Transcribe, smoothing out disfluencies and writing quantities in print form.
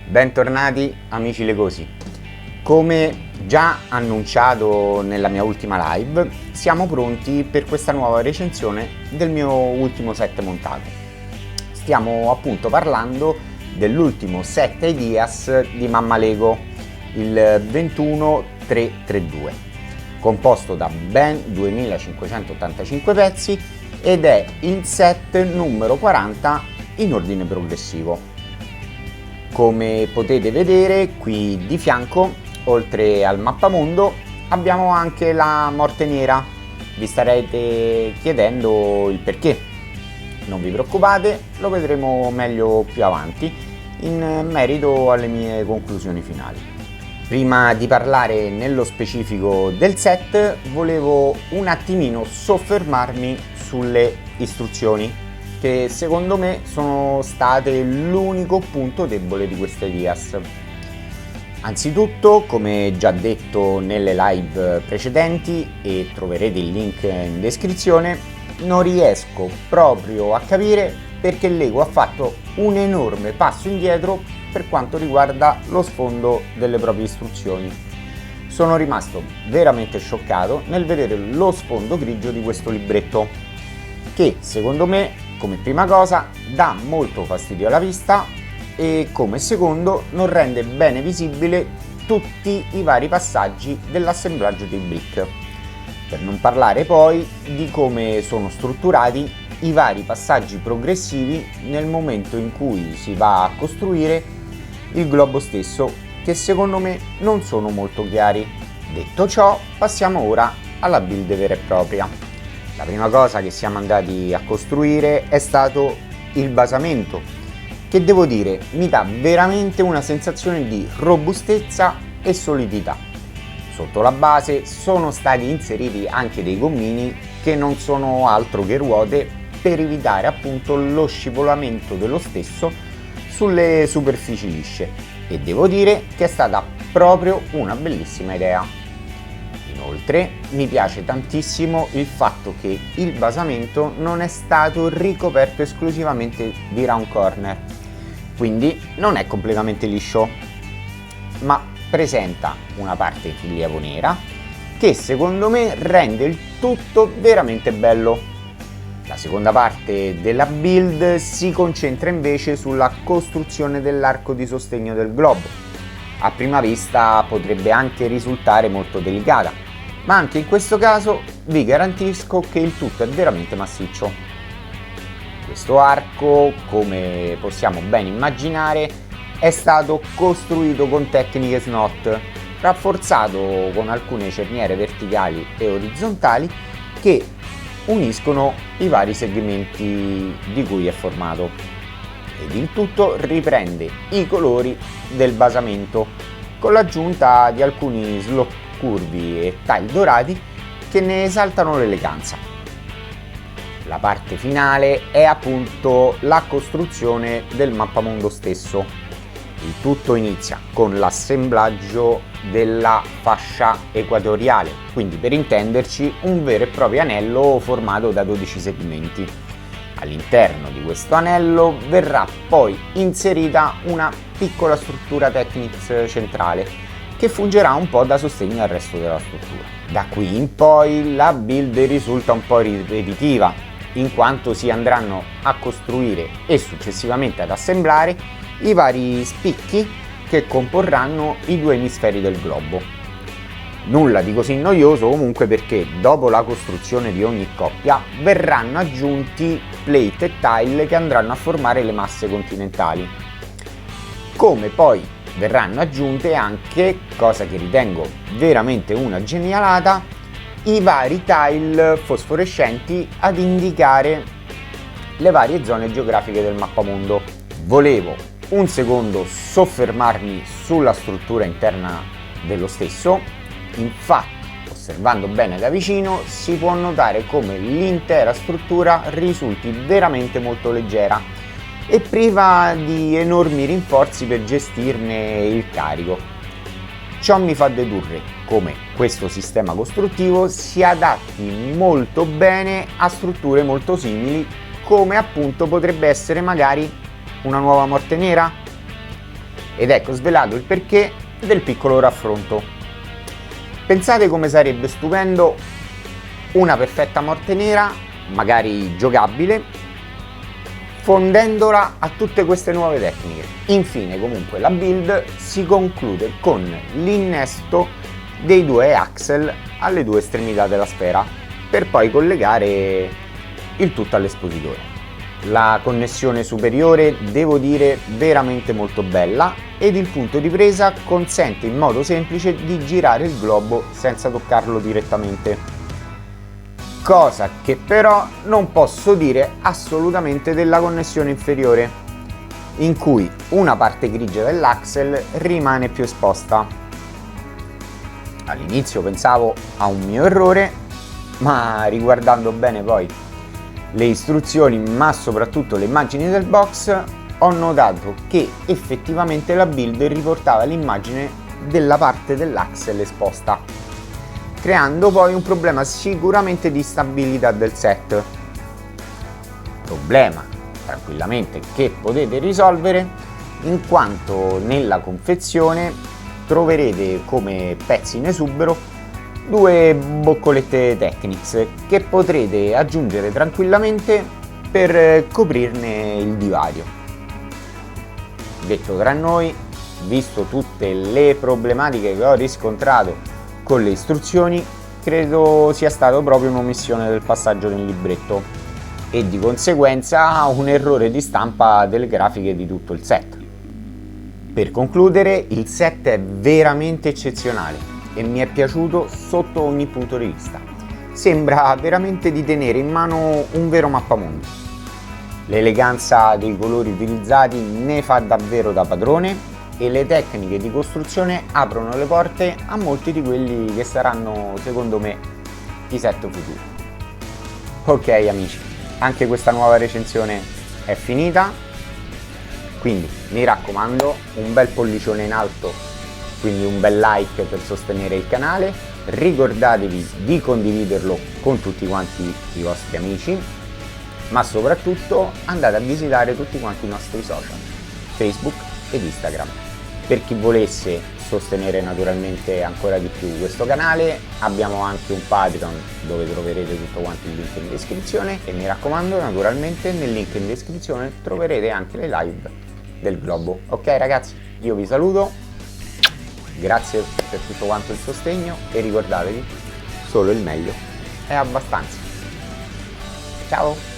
Bentornati amici legosi. Come già annunciato nella mia ultima live, siamo pronti per questa nuova recensione del mio ultimo set montato. Stiamo appunto parlando dell'ultimo set Ideas di Mamma Lego, il 21332, composto da ben 2585 pezzi ed è il set numero 40 in ordine progressivo. Come potete vedere qui di fianco, oltre al mappamondo, abbiamo anche la morte nera. Vi starete chiedendo il perché. Non vi preoccupate, lo vedremo meglio più avanti in merito alle mie conclusioni finali. Prima di parlare nello specifico del set, volevo un attimino soffermarmi sulle istruzioni, che secondo me sono state l'unico punto debole di queste Ideas. Anzitutto, come già detto nelle live precedenti e troverete il link in descrizione, non riesco proprio a capire perché Lego ha fatto un enorme passo indietro per quanto riguarda lo sfondo delle proprie istruzioni. Sono rimasto veramente scioccato nel vedere lo sfondo grigio di questo libretto, che secondo me, come prima cosa, dà molto fastidio alla vista e come secondo non rende bene visibile tutti i vari passaggi dell'assemblaggio dei brick. Per non parlare poi di come sono strutturati i vari passaggi progressivi nel momento in cui si va a costruire il globo stesso, che secondo me non sono molto chiari. Detto ciò, passiamo ora alla build vera e propria. La prima cosa che siamo andati a costruire è stato il basamento, che devo dire mi dà veramente una sensazione di robustezza e solidità. Sotto la base sono stati inseriti anche dei gommini che non sono altro che ruote per evitare appunto lo scivolamento dello stesso sulle superfici lisce, e devo dire che è stata proprio una bellissima idea. Inoltre mi piace tantissimo il fatto che il basamento non è stato ricoperto esclusivamente di round corner, quindi non è completamente liscio, ma presenta una parte in rilievo nera che secondo me rende il tutto veramente bello. La seconda parte della build si concentra invece sulla costruzione dell'arco di sostegno del globo. A prima vista potrebbe anche risultare molto delicata, ma anche in questo caso vi garantisco che il tutto è veramente massiccio. Questo arco, come possiamo ben immaginare, è stato costruito con tecniche SNOT, rafforzato con alcune cerniere verticali e orizzontali che uniscono i vari segmenti di cui è formato, ed il tutto riprende i colori del basamento con l'aggiunta di alcuni slot curvi e tile dorati che ne esaltano l'eleganza. La parte finale è appunto la costruzione del mappamondo stesso. Il tutto inizia con l'assemblaggio della fascia equatoriale, quindi per intenderci un vero e proprio anello formato da 12 segmenti. All'interno di questo anello verrà poi inserita una piccola struttura Technics centrale che fungerà un po' da sostegno al resto della struttura. Da qui in poi la build risulta un po' ripetitiva, in quanto si andranno a costruire e successivamente ad assemblare i vari spicchi che comporranno i due emisferi del globo. Nulla di così noioso comunque, perché dopo la costruzione di ogni coppia verranno aggiunti plate e tile che andranno a formare le masse continentali. Come poi verranno aggiunte anche, cosa che ritengo veramente una genialata, i vari tile fosforescenti ad indicare le varie zone geografiche del mappamondo. Volevo un secondo soffermarmi sulla struttura interna dello stesso. Infatti, osservando bene da vicino, si può notare come l'intera struttura risulti veramente molto leggera e priva di enormi rinforzi per gestirne il carico. Ciò mi fa dedurre come questo sistema costruttivo si adatti molto bene a strutture molto simili, come appunto potrebbe essere magari una nuova morte nera. Ed ecco svelato il perché del piccolo raffronto. Pensate come sarebbe stupendo una perfetta morte nera, magari giocabile, fondendola a tutte queste nuove tecniche. Infine comunque la build si conclude con l'innesto dei due axle alle due estremità della sfera per poi collegare il tutto all'espositore. La connessione superiore devo dire veramente molto bella ed il punto di presa consente in modo semplice di girare il globo senza toccarlo direttamente. Cosa che però non posso dire assolutamente della connessione inferiore, in cui una parte grigia dell'axle rimane più esposta. All'inizio pensavo a un mio errore, ma riguardando bene poi le istruzioni ma soprattutto le immagini del box ho notato che effettivamente la build riportava l'immagine della parte dell'axle esposta, creando poi un problema sicuramente di stabilità del set. Problema tranquillamente che potete risolvere in quanto nella confezione troverete come pezzi in esubero due boccolette Technics che potrete aggiungere tranquillamente per coprirne il divario. Detto tra noi, visto tutte le problematiche che ho riscontrato con le istruzioni, credo sia stato proprio un'omissione del passaggio nel libretto e di conseguenza un errore di stampa delle grafiche di tutto il set. Per concludere, il set è veramente eccezionale e mi è piaciuto sotto ogni punto di vista. Sembra veramente di tenere in mano un vero mappamondo. L'eleganza dei colori utilizzati ne fa davvero da padrone e le tecniche di costruzione aprono le porte a molti di quelli che saranno, secondo me, i set futuri. Ok amici, anche questa nuova recensione è finita, quindi mi raccomando, un bel pollicione in alto, quindi un bel like per sostenere il canale, ricordatevi di condividerlo con tutti quanti i vostri amici, ma soprattutto andate a visitare tutti quanti i nostri social, Facebook ed Instagram. Per chi volesse sostenere naturalmente ancora di più questo canale, abbiamo anche un Patreon dove troverete tutto quanto il link in descrizione e mi raccomando, naturalmente nel link in descrizione troverete anche le live del globo. Ok ragazzi, io vi saluto. Grazie per tutto quanto il sostegno e ricordatevi, solo il meglio è abbastanza. Ciao!